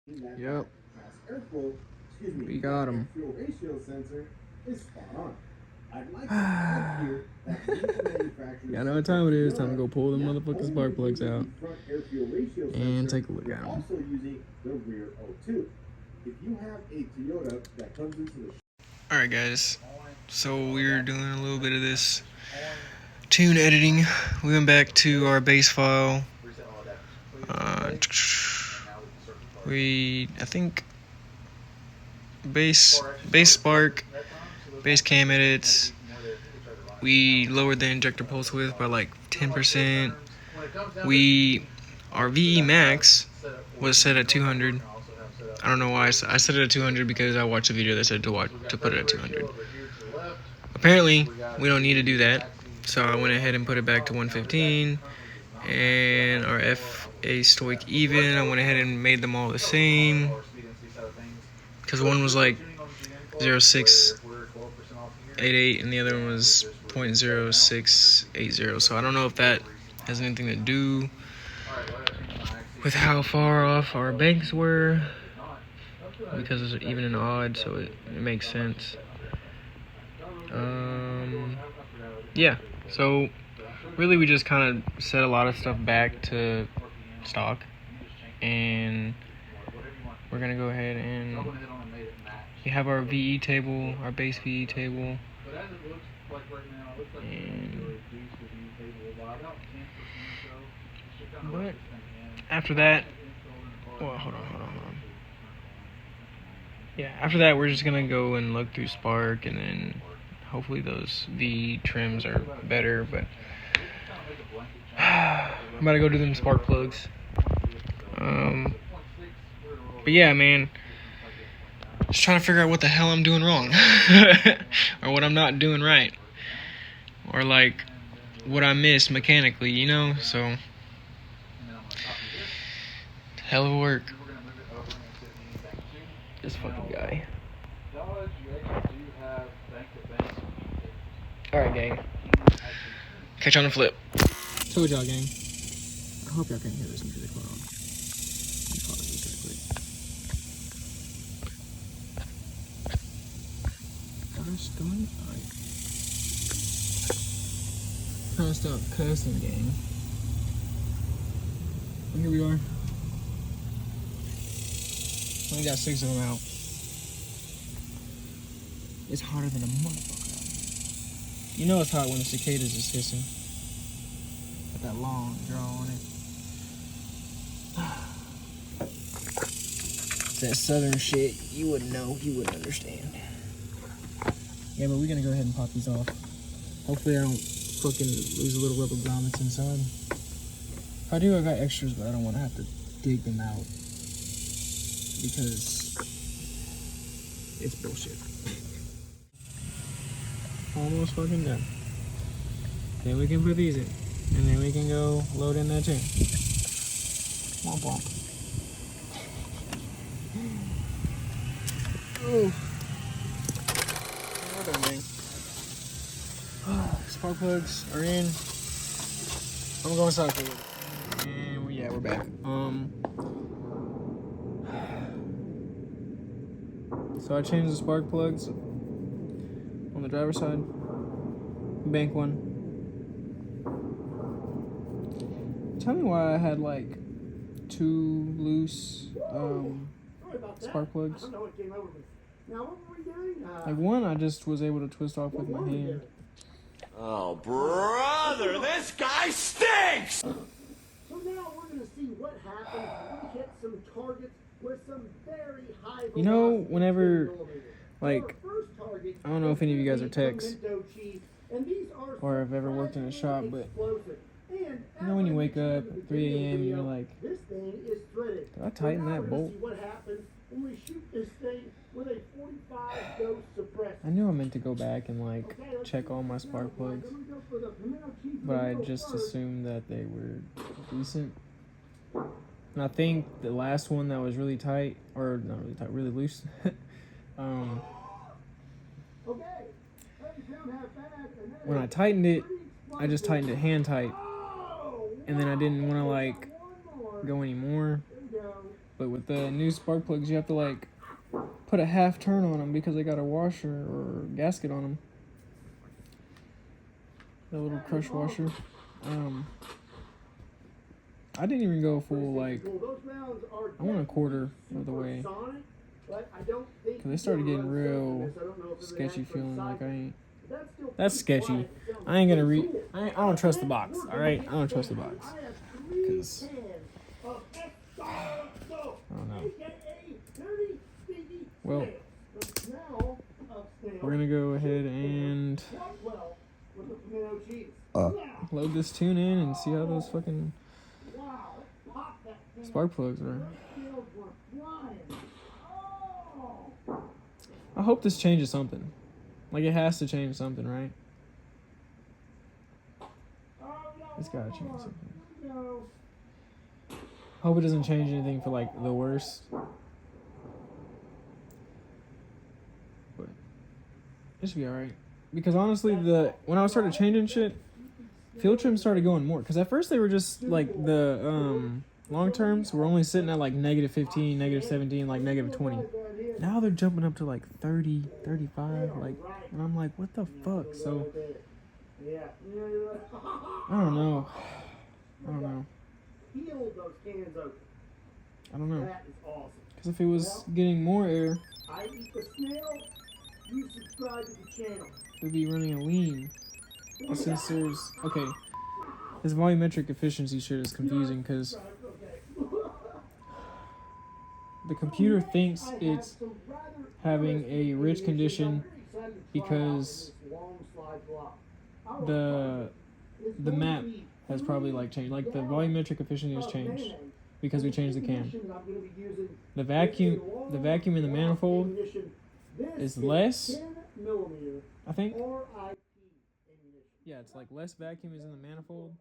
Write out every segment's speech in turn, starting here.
Yep. We got him. Yeah, I know what time it is. Time to go pull the motherfucking spark plugs out and take a look at them. Alright guys, so we're doing a little bit of this tune editing. We went back to our base file. I think base spark, base cam edits. We lowered the injector pulse width by like 10%. Our VE max was set at 200. I don't know why I set it at 200 because I watched a video that said to put it at 200. Apparently, we don't need to do that, so I went ahead and put it back to 115. And our FA stoic even, I went ahead and made them all the same because one was like 0.0688 and the other one was 0.0680. So I don't know if that has anything to do with how far off our banks were, because it's even and odd, so it makes sense. Yeah, so really we just kind of set a lot of stuff back to stock, and we're gonna go ahead and we have our VE table, our base VE table, but after that, well, hold on. Yeah, after that we're just gonna go and look through Spark, and then hopefully those V trims are better, but I'm about to go do them spark plugs. But yeah, man, just trying to figure out what the hell I'm doing wrong or what I'm not doing right, or like what I missed mechanically, you know. So hell of a work. This fucking guy. Alright, gang. Catch you on the flip. Told y'all, gang. I hope y'all can hear this music. Hold on. Let me pause this real quick. Gosh, going? Alright. Trying to stop cussing, gang. And here we are. Only got 6 of them out. It's hotter than a motherfucker out here. You know it's hot when the cicadas is hissing. Got that long draw on it. It's that southern shit. You wouldn't know. You wouldn't understand. Yeah, but we're gonna go ahead and pop these off. Hopefully I don't fucking lose a little rubber grommets inside. If I do, I got extras, but I don't want to have to dig them out because it's bullshit. Almost fucking done. Then we can put these in, and then we can go load in that too. Womp womp. Oh, we're done, man. Spark plugs are in. I'm going inside for it. And yeah, we're back. So I changed the spark plugs on the driver's side, bank one. Tell me why I had like 2 loose spark plugs. Like one I just was able to twist off with my hand. Oh, brother, this guy stinks! So now we're going to see what happens when we hit some targets with some very high velocity. You know, whenever, like, I don't know if any of you guys are techs or have ever worked in a shop, but you know when you wake up at 3 a.m. and you're like, did I tighten that bolt? I knew I meant to go back and like check all my spark plugs, but I just assumed that they were decent. And I think the last one that was really tight, or not really tight, really loose, when I tightened it, I just tightened it hand tight, and then I didn't want to like go anymore. But with the new spark plugs, you have to like put a half turn on them because they got a washer or gasket on them. The little crush washer. I didn't even go full like. I went a quarter of the way. Cause they started getting real sketchy feeling. Like I ain't. That's sketchy. I ain't gonna read. I don't trust the box. All right, I don't trust the box. Cause I don't know. Well, we're gonna go ahead and load this tune in and see how those fucking spark plugs are. I hope this changes something. Like it has to change something, right? It's gotta change something. Hope it doesn't change anything for like the worst. But it should be alright. Because honestly, when I started changing shit, field trim started going more. Because at first they were just like the long terms were only sitting at like -15, -17, like -20. Now they're jumping up to like 30, 35, like, and I'm like, what the fuck? So I don't know. I don't know. Because if it was getting more air, we'd be running a lean. But since there's okay, this volumetric efficiency shit is confusing because the computer thinks it's having a rich condition because the map has probably like changed. Like the volumetric efficiency has changed because we changed the cam. The vacuum in the manifold is less, I think. Yeah, it's like less vacuum is in the manifold.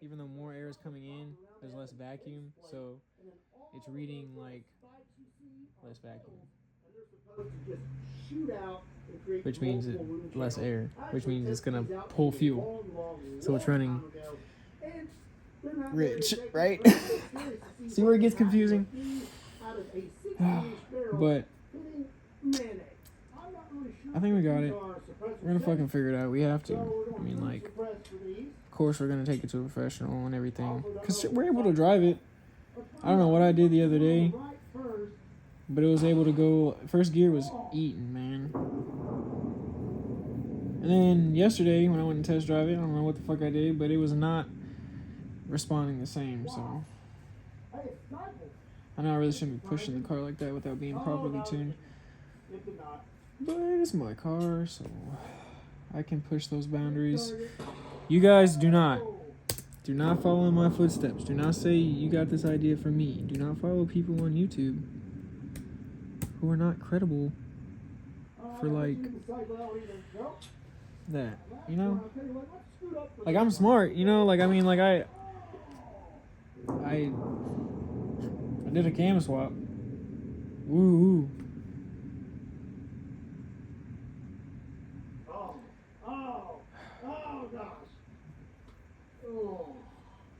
Even though more air is coming in, there's less vacuum, so it's reading like less vacuum. Which means less air, which means it's gonna pull fuel. So it's running rich, right? See where it gets confusing? But I think we got it. We're gonna fucking figure it out. We have to. I mean, like, of course we're gonna take it to a professional and everything. Because we're able to drive it. I don't know what I did the other day, but it was able to go. First gear was eating, man. And then yesterday when I went and test drive it, I don't know what the fuck I did, but it was not responding the same. So I know I really shouldn't be pushing the car like that without being properly tuned. But it's my car, so I can push those boundaries. You guys do not follow in my footsteps. Do not say you got this idea from me. Do not follow people on YouTube who are not credible for like that, you know? Like I'm smart, you know? Like I mean, like I did a cam swap. Woo.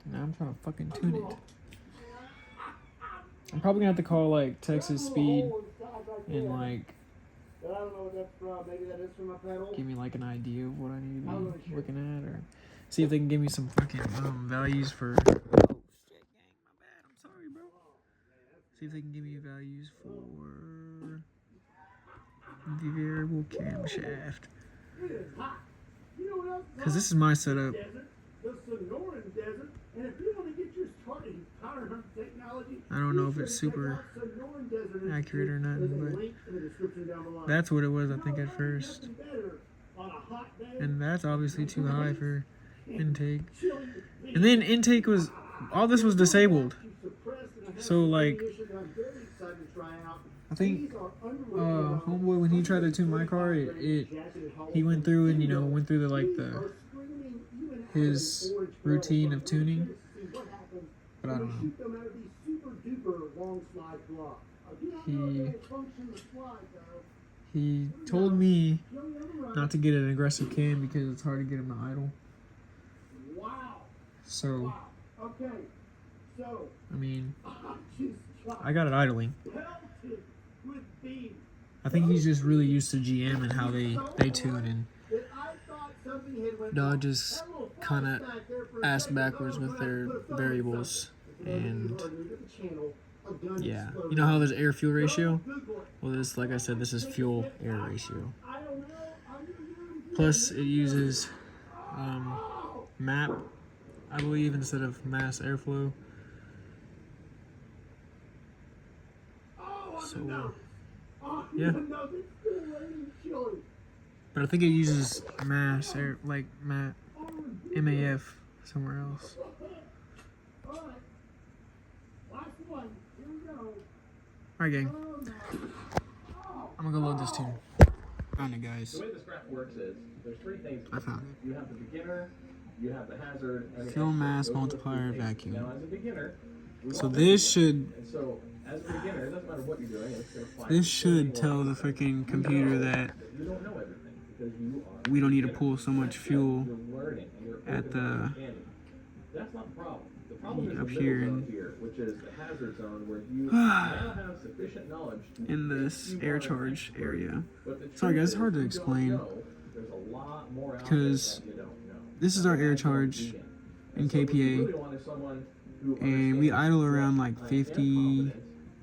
Now I'm trying to fucking tune it. I'm probably gonna have to call like Texas Speed and like give me like an idea of what I need to be looking at, or see if they can give me some fucking values for. Oh shit, gang, my bad. I'm sorry, bro. See if they can give me values for the variable camshaft. Cause this is my setup. I don't know if it's super accurate or nothing, but that's what it was, I think, at first. And that's obviously too high for intake. And then intake was, all this was disabled. So, like, I think homeboy, when he tried to tune my car, he went through and, you know, went through his routine of tuning. But I don't know. He told me not to get an aggressive cam because it's hard to get him to idle. So, I mean, I got it idling. pelted with beans. I think he's just really used to GM and how they tune, and That I thought something had went Dodge wrong. is That little kind flash of back there for a ass second backwards thought I with was their gonna put a thumb in variables. something. If you And are new to the channel, a gun yeah, exploded. you know how there's air fuel Go ratio? Google it. Well, this, like I said, this is fuel air ratio. I don't know. Are you new? Plus, it uses MAP, I believe, instead of mass airflow. So, yeah. But I think it uses mass air, like MAF somewhere else. Alright, gang. I'm gonna go load this tune. Found it, guys. The way this graph works is there's three things. I found it. You have the beginner, you have the hazard, and the Fuel expert. mass Those are the multiplier three things. vacuum. Now, as a beginner, we So all this should and so as a beginner, it doesn't matter what you're doing. It's gonna apply this to should everything tell the else. freaking computer that You don't know everything because you are. we don't need to pull so much fuel You're learning and you're at the understanding. That's not the problem. The problem is up the here middle in- zone here, which is the hazard zone where you now have sufficient knowledge to in if this you air are an charge expert. area. But the Sorry, truth guys, it's hard to is, you explain. don't know. There's a lot more out there Because that you don't know. this is our air charge in And so what you KPA, really want is someone who and we understands idle around like what 50, confidence,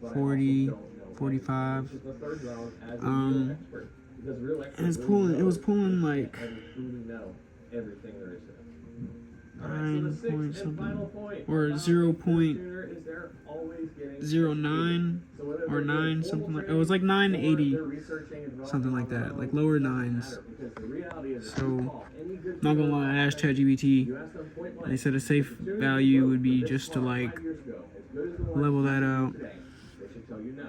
but I 40, also don't know 45. everything, which is the third zone as a Um, real expert. Because real experts and it's really pulling. It know was pulling that like I truly know everything there is to know. 9 So the point sixth and final something, point or about 0.09 tuner is they're always getting So whether or they're 9 doing something formal like. It was like training or 980, they're researching and developing something like on their that, like own, lower it doesn't nines. matter, because the reality is if So, you call any good not gonna tuner lie, I asked online, ChatGPT, you ask them point and they blank, said a safe "The tuner you value wrote would for be this just to car like 5 years ago, as good as the one level you that have out, today," they should tell you no.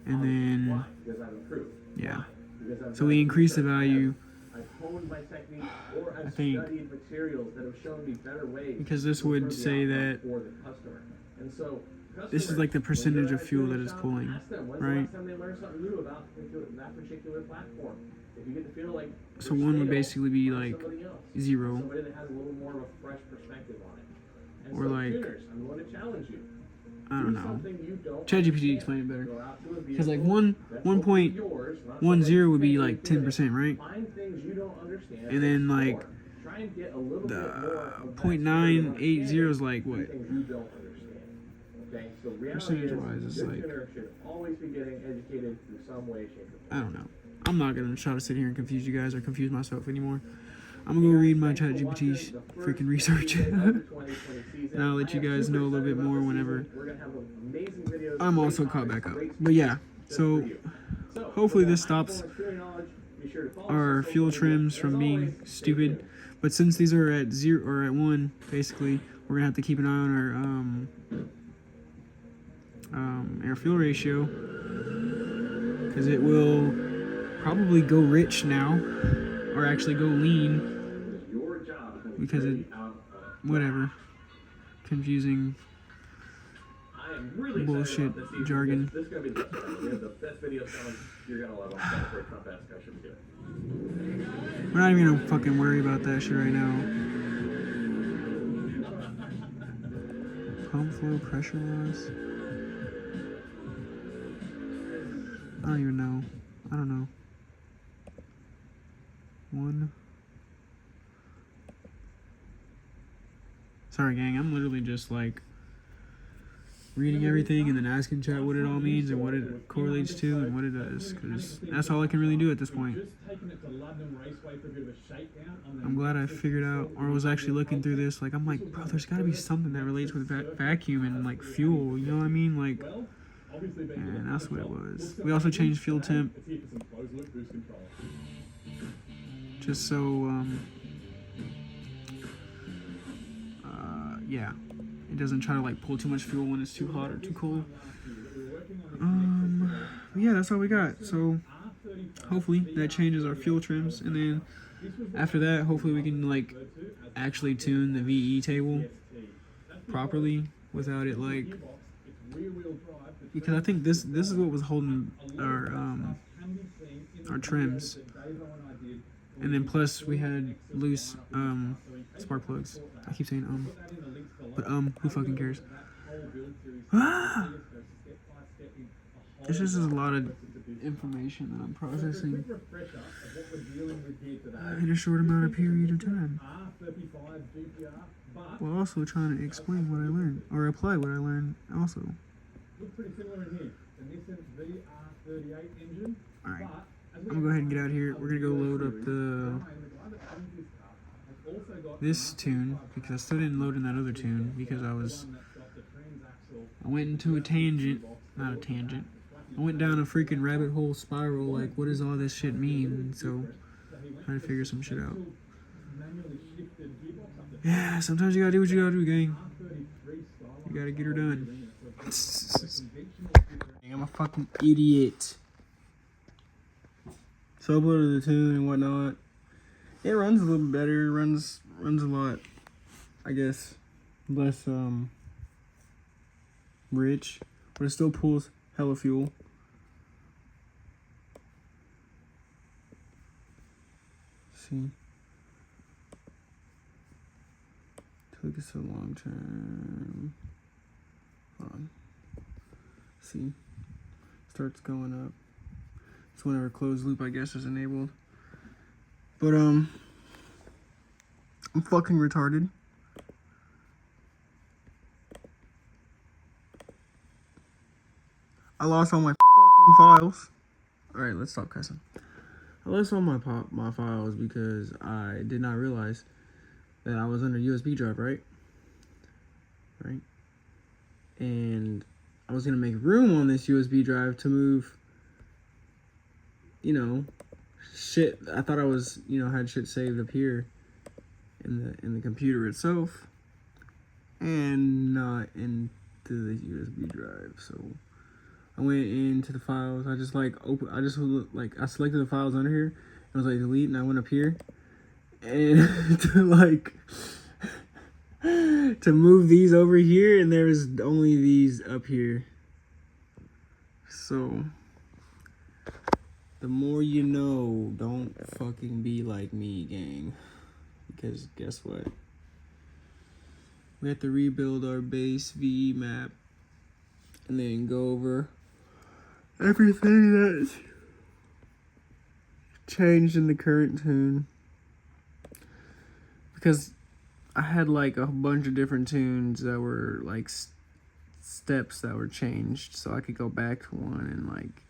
and then Why? Because I've improved. yeah. Why? Because I've So we done increased the research. value I've honed my technique, or I've think, studied materials that have shown me better ways because this to would improve the say outcome that for the customer. And so, this is customers, like the when percentage they're of at fuel tuning that it's shop, pulling, ask them, when's the right? last time they learned something new about that particular platform? If you get to feel like So you're one would stale, basically be find like somebody else. 0, Somebody that has a little more of a fresh perspective on it. And or so like, tuners, I'm going to challenge you. I don't Do know. something you don't ChatGPT understand. explained it better. Go out to a Because like vehicle that's hopefully yours, not 1.10 somebody's would be paying like you to do it. 10%, right? Find things you don't understand, And then like explore. Try and get a little bit more the of that .980 is like through what? things you don't understand. Okay, so reality Percentage-wise, is it's a good like, tuner should always be getting educated through some way, shape, or I form. don't know. I'm not gonna try to sit here and confuse you guys or confuse myself anymore. I'm gonna go read my ChatGPT's freaking research, and I'll let you guys know a little bit more whenever I'm also caught back up. But yeah, so hopefully this stops our fuel trims from being stupid. But since these are at 0 or at 1, basically, we're gonna have to keep an eye on our air fuel ratio, because it will probably go rich now, or actually go lean, because it, whatever, confusing bullshit jargon. This is gonna be the best one. We have the best video sound you're gonna love. I'm excited for a Trump ass guy should be doing. We're not even gonna fucking worry about that shit right now. Pump flow pressure loss. I don't even know. I don't know. 1. Sorry, gang. I'm literally just like reading everything and then asking chat what it all means and what it correlates to and what it does, because that's all I can really do at this point. I'm glad I figured out, or was actually looking through this, like I'm like, bro, there's got to be something that relates with vacuum and like fuel, you know what I mean? Like, and that's what it was. We also changed fuel temp just so yeah, it doesn't try to like pull too much fuel when it's too hot or too cold. Yeah, that's all we got. So hopefully that changes our fuel trims, and then after that, hopefully we can like actually tune the VE table properly without it like, because I think this is what was holding our trims, and then plus we had loose spark plugs. I keep saying but who fucking cares? Ah! It's just a lot of information that I'm processing in a short amount of period of time, while also trying to explain what I learned or apply what I learned also. Pretty similar in here. The Nissan VR38 engine. All right, I'm gonna go ahead and get out of here. We're gonna go load up this tune because I still didn't load in that other tune because I went into a tangent, not a tangent. I went down a freaking rabbit hole spiral. Like, what does all this shit mean? So, trying to figure some shit out. Yeah, sometimes you gotta do what you gotta do, gang. You gotta get her done. I'm a fucking idiot. So I uploaded the tune and whatnot. It runs a little better. Runs a lot, I guess, less rich, but it still pulls hella fuel. See, took us a long term. Hold on. See, starts going up. It's whenever closed loop, I guess, is enabled. But I'm fucking retarded. I lost all my fucking files. All right, let's stop cussing. I lost all my files because I did not realize that I was under USB drive, right? And I was gonna make room on this USB drive to move, you know, shit. I thought I was, you know, had shit saved up here in the computer itself, and not into the USB drive. So I went into the files. I selected the files under here. I was like delete, and I went up here, and to move these over here, and there was only these up here. So the more you know, don't fucking be like me, gang. Because guess what? We have to rebuild our base VE map and then go over everything that's changed in the current tune. Because I had like a bunch of different tunes that were like steps that were changed, so I could go back to one and like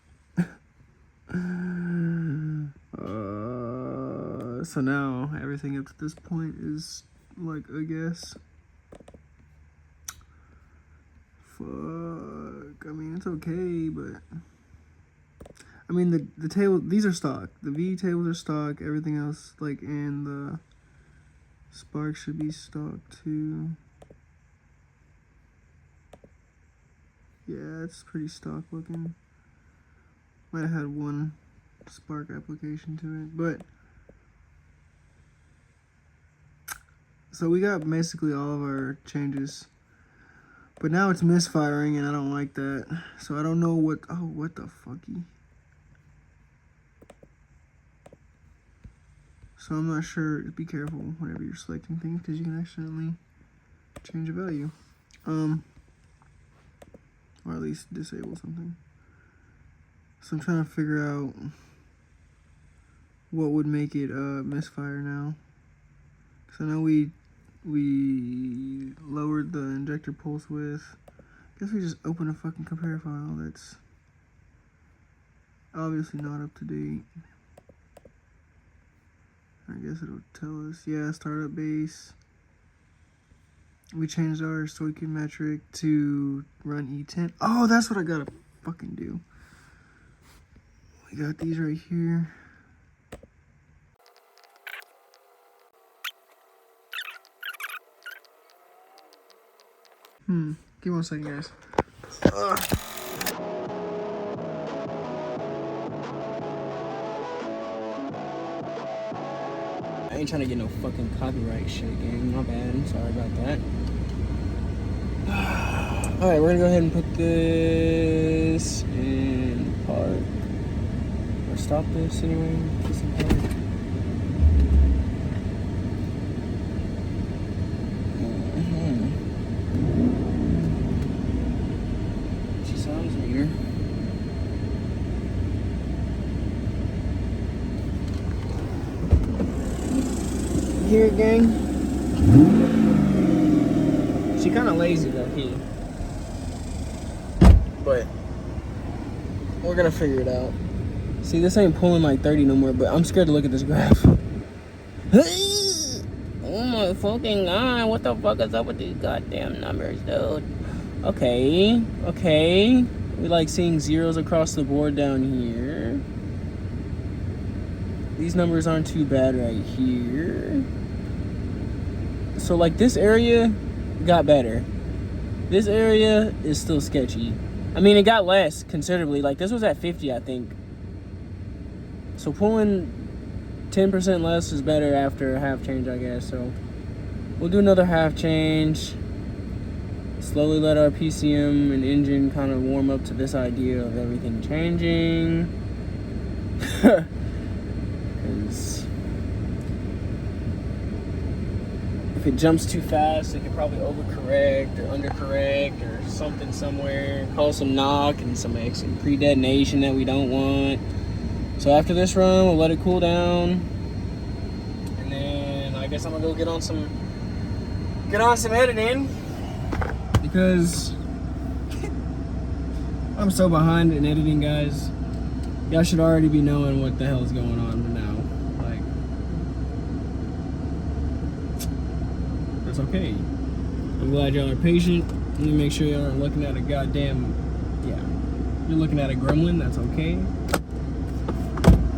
so now everything up to this point is like, I guess, fuck, I mean, it's okay, but I mean the table, these are stock, the V tables are stock, everything else, like, and the spark should be stock too. Yeah, it's pretty stock looking. Might have had one spark application to it, but so we got basically all of our changes, but now it's misfiring and I don't like that. So I don't know what, oh, what the fucky. So I'm not sure. Be careful whenever you're selecting things because you can accidentally change a value, or at least disable something. So I'm trying to figure out what would make it misfire now. Because I know we lowered the injector pulse width. I guess we just open a fucking compare file that's obviously not up to date. I guess it'll tell us, yeah, startup base. We changed our stoichiometric to run E10. Oh, that's what I gotta fucking do. We got these right here. Give me 1 second, guys. I ain't trying to get no fucking copyright shit, gang. My bad. I'm sorry about that. Alright, we're gonna go ahead and put this in park. Or stop this anyway. Put this in park. She sounds meter. here, gang. She kind of lazy back here. But we're gonna figure it out. See, this ain't pulling like 30 no more, but I'm scared to look at this graph. Oh my fucking god, what the fuck is up with these goddamn numbers, dude? Okay, okay. We like seeing zeros across the board down here. These numbers aren't too bad right here. So like this area got better. This area is still sketchy. I mean, it got less considerably. Like this was at 50, I think. So pulling 10% less is better after a half change, I guess. So we'll do another half change. Slowly let our PCM and engine kind of warm up to this idea of everything changing. Because if it jumps too fast, it could probably overcorrect or undercorrect or something somewhere. Cause some knock and some pre-detonation that we don't want. So after this run, we'll let it cool down. And then I guess I'm gonna go get on some editing. Because I'm so behind in editing, guys. Y'all should already be knowing what the hell's going on now. Like, that's okay. I'm glad y'all are patient. Let me make sure y'all aren't looking at a goddamn, yeah. You're looking at a gremlin, that's okay.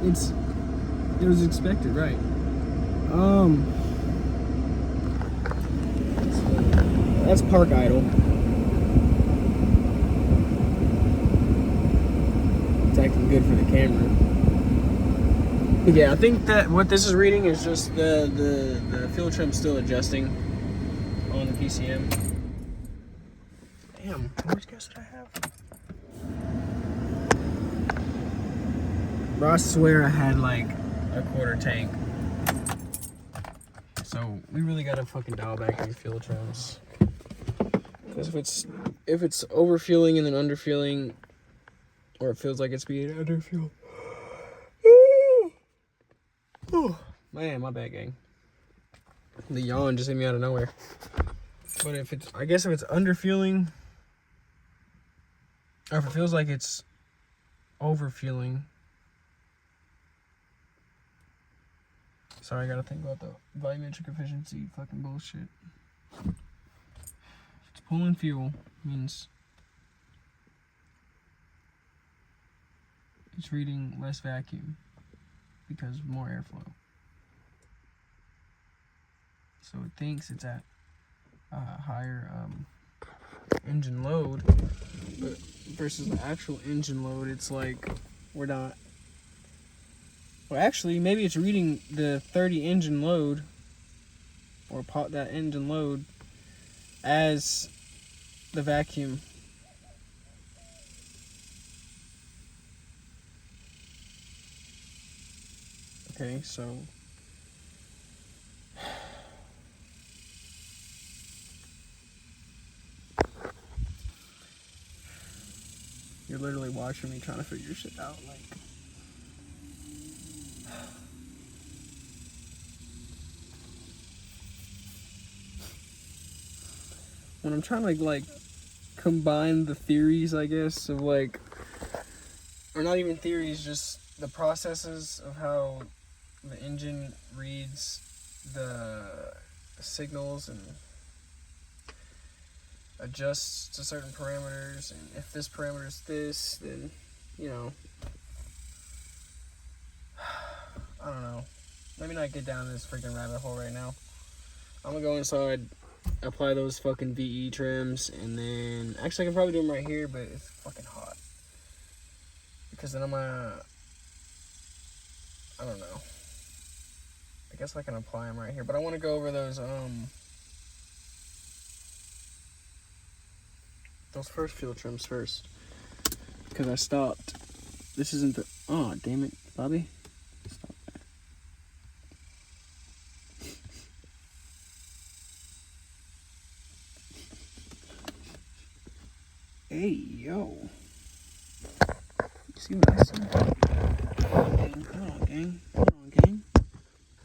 It was expected, right? That's park idle. It's acting good for the camera. But yeah, I think that what this is reading is just the fuel trim still adjusting on the PCM. Damn, how much gas did I have? Bro, I swear I had like a quarter tank. So we really gotta fucking dial back these fuel trims. Because if it's overfueling and then underfueling, or it feels like it's being underfueled. Man, my bad, gang. The yawn just hit me out of nowhere. But I guess if it's underfueling, or if it feels like it's overfueling. Sorry, I gotta think about the volumetric efficiency fucking bullshit. If it's pulling fuel, means it's reading less vacuum because more airflow. So it thinks it's at a higher engine load, but versus the actual engine load, it's like we're not. Well, actually, maybe it's reading the 30 engine load, or that engine load, as the vacuum. Okay, so you're literally watching me trying to figure shit out, like. When I'm trying to like combine the theories, I guess, of like, or not even theories, just the processes of how the engine reads the signals and adjusts to certain parameters, and if this parameter is this, then, you know, I don't know. Let me not get down this freaking rabbit hole right now. I'm gonna go inside, apply those fucking VE trims, and then actually I can probably do them right here, but it's fucking hot because then I'm gonna, I don't know, I guess I can apply them right here, but I want to go over those first fuel trims first because I stopped. This isn't the, oh damn it, Bobby, stop that. Hey, yo. You see what I said? Hold on, gang. Hold on, gang.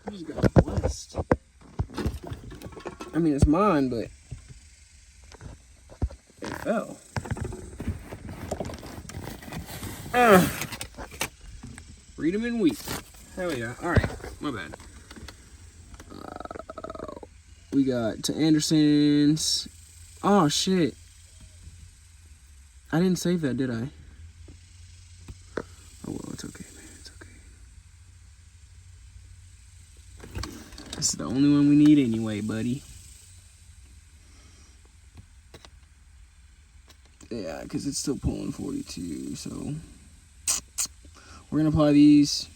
I just got blessed. I mean, it's mine, but it fell. Read them in week. Hell yeah. Alright, my bad. We got to Anderson's. Oh, shit. I didn't save that, did I? Oh, well, it's okay, man. It's okay. This is the only one we need anyway, buddy. Yeah, because it's still pulling 42, so we're going to apply these.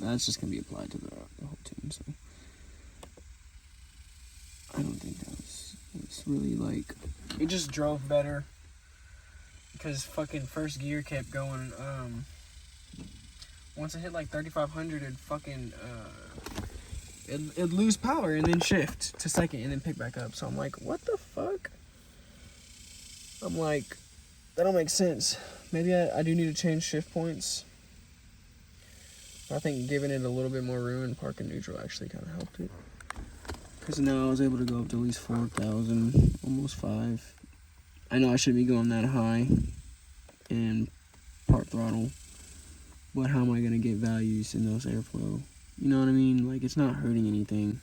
That's just going to be applied to the whole team, so I don't think it's really like, it just drove better because fucking first gear kept going. Once it hit like 3,500, it'd fucking it'd lose power and then shift to second and then pick back up. So I'm like, what the fuck? I'm like, that don't make sense. Maybe I do need to change shift points. I think giving it a little bit more room in park and neutral actually kind of helped it. Because now I was able to go up to at least 4,000, almost 5. I know I shouldn't be going that high in part throttle, but how am I going to get values in those airflow? You know what I mean? Like, it's not hurting anything.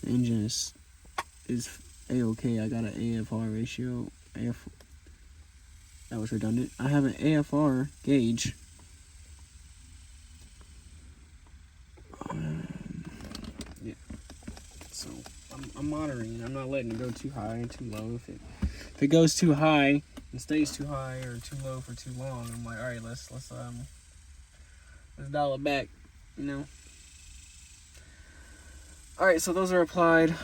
The engine is A-okay. I got an AFR ratio. That was redundant. I have an AFR gauge. Yeah. So I'm monitoring it. I'm not letting it go too high and too low. If it goes too high and stays too high or too low for too long, I'm like, all right, let's dial it back. You know. All right, so those are applied.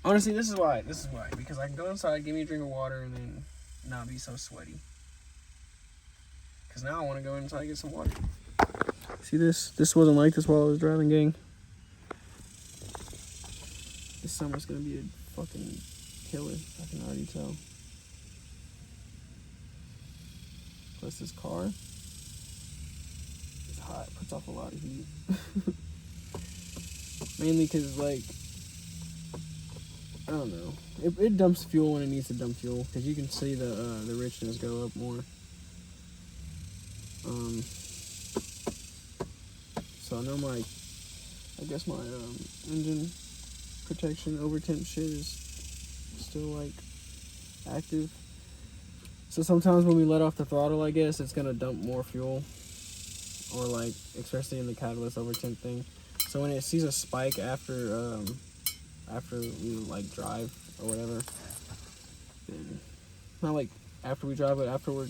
Honestly, this is why. Because I can go inside, give me a drink of water, and then not be so sweaty. Because now I want to go inside and get some water. See this? This wasn't like this while I was driving, gang. This summer's going to be a fucking killer. I can already tell. Plus this car. It's hot. Puts off a lot of heat. Mainly because, like, I don't know. It dumps fuel when it needs to dump fuel, because you can see the richness go up more. So I know I guess my engine protection over temp shit is still like active. So sometimes when we let off the throttle, I guess it's gonna dump more fuel, or like especially in the catalyst over temp thing. So when it sees a spike after we like drive or whatever, then not like after we drive, but after we're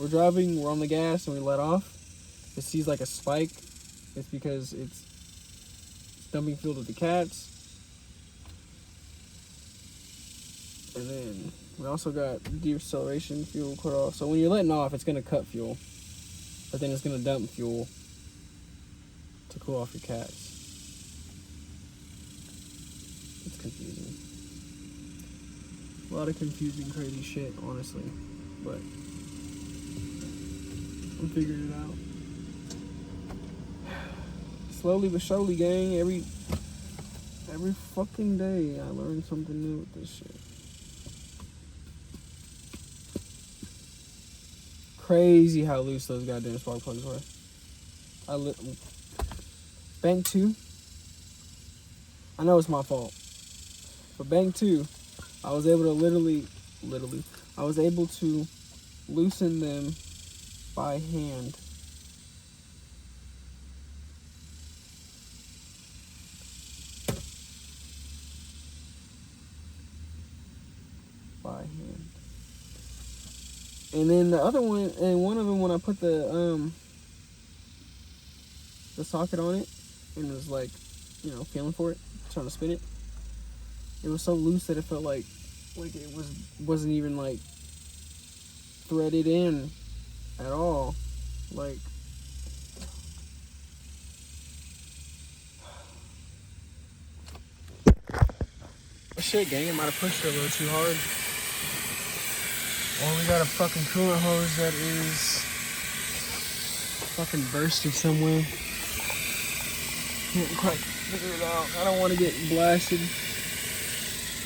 driving, we're on the gas and we let off, it sees like a spike. It's because it's dumping fuel to the cats. And then we also got deceleration fuel cut off. So when you're letting off, it's gonna cut fuel, but then it's gonna dump fuel to cool off your cats. It's confusing. A lot of confusing, crazy shit, honestly. But I'm figuring it out. Slowly but surely, gang. Every fucking day, I learn something new with this shit. Crazy how loose those goddamn spark plugs were. Bank 2. I know it's my fault, but bank 2, I was able to literally, I was able to loosen them by hand. And then the other one, and one of them, when I put the socket on it and was like, you know, feeling for it, trying to spin it, it was so loose that it felt like it wasn't even like threaded in at all. Like, oh shit, gang, I might have pushed it a little too hard. Well, we got a fucking coolant hose that is fucking bursted somewhere. Can't quite figure it out. I don't want to get blasted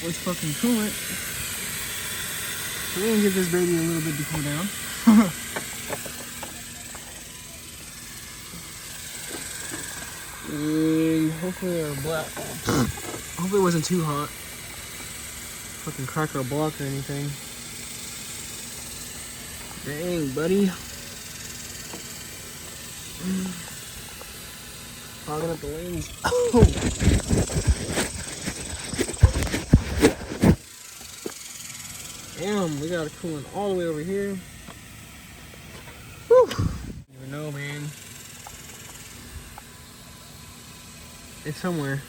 with fucking coolant. We're gonna give this baby a little bit to cool down. And hopefully our black. Hopefully it wasn't too hot. Fucking crack our block or anything. Dang, buddy. Fogging up the lens. Oh. Damn, we got a coolant all the way over here. Whew. You never know, man. It's somewhere.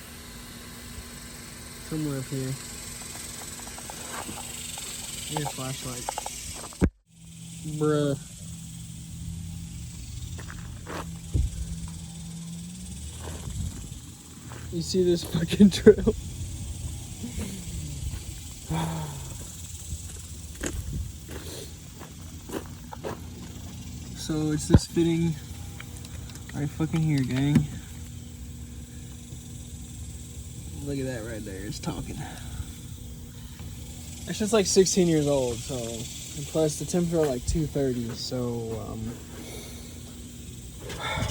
Somewhere up here. Need a flashlight. Bruh. You see this fucking trail? So it's this fitting right fucking here, gang. Look at that right there, it's talking. It's just like 16 years old, so, and plus the temperature like 230, so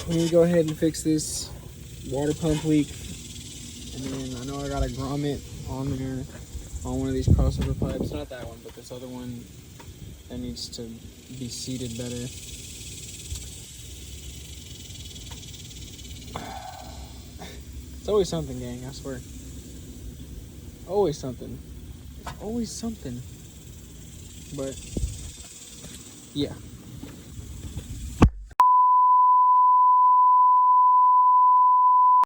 we need to go ahead and fix this water pump leak. And then I know I got a grommet on there on one of these crossover pipes. Not that one, but this other one that needs to be seated better. It's always something, gang, I swear. Always something. It's always something. But, yeah.